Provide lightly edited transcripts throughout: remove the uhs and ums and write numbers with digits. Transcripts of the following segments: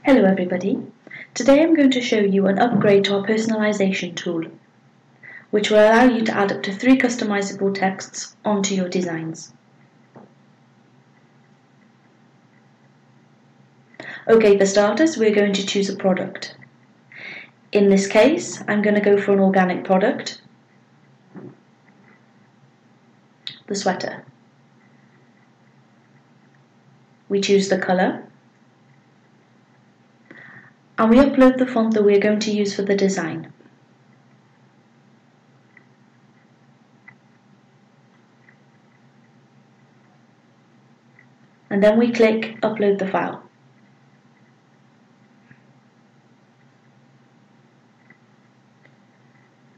Hello everybody. Today I'm going to show you an upgrade to our personalisation tool, which will allow you to add up to 3 customizable texts onto your designs. Okay, for starters, we're going to choose a product. In this case, I'm going to go for an organic product, the sweater. We choose the colour, and we upload the font that we're going to use for the design. And then we click Upload the file.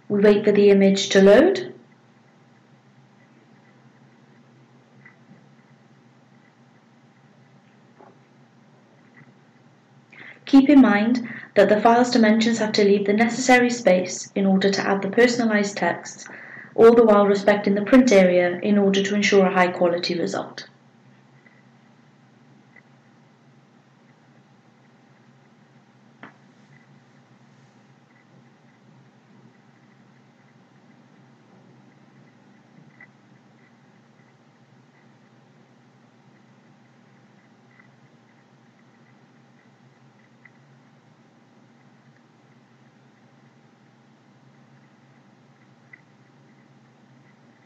We wait for the image to load. Keep in mind that the file's dimensions have to leave the necessary space in order to add the personalised texts, all the while respecting the print area in order to ensure a high quality result.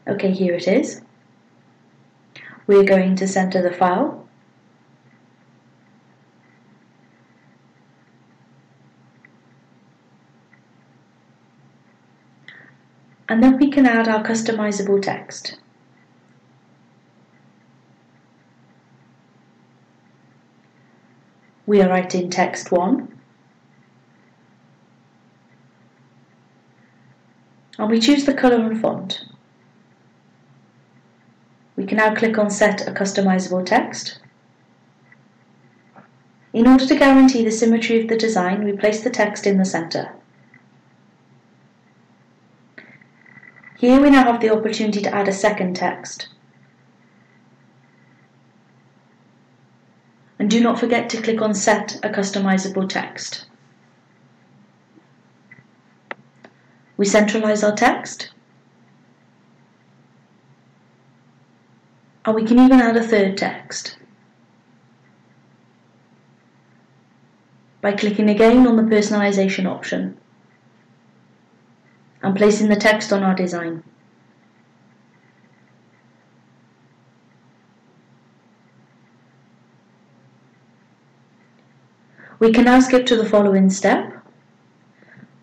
Okay, here it is. We're going to center the file. And then we can add our customizable text. We are writing text 1. And we choose the colour and font. We can now click on Set a customizable text. In order to guarantee the symmetry of the design, we place the text in the centre. Here we now have the opportunity to add a second text. And do not forget to click on Set a customizable text. We centralise our text. And we can even add a third text by clicking again on the personalisation option and placing the text on our design. We can now skip to the following step,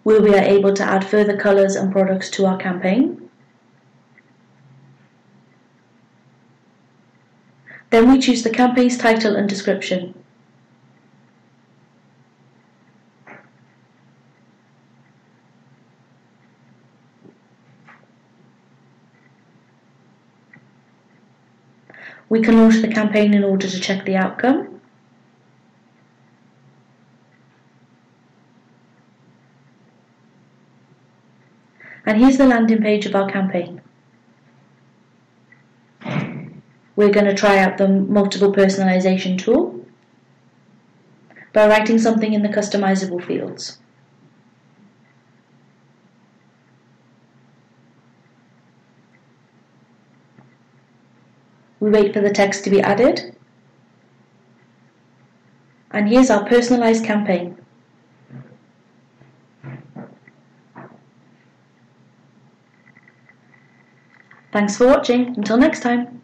where we are able to add further colours and products to our campaign. Then we choose the campaign's title and description. We can launch the campaign in order to check the outcome. And here's the landing page of our campaign. We're going to try out the multiple personalisation tool by writing something in the customizable fields. We wait for the text to be added, and here's our personalised campaign. Thanks for watching. Until next time.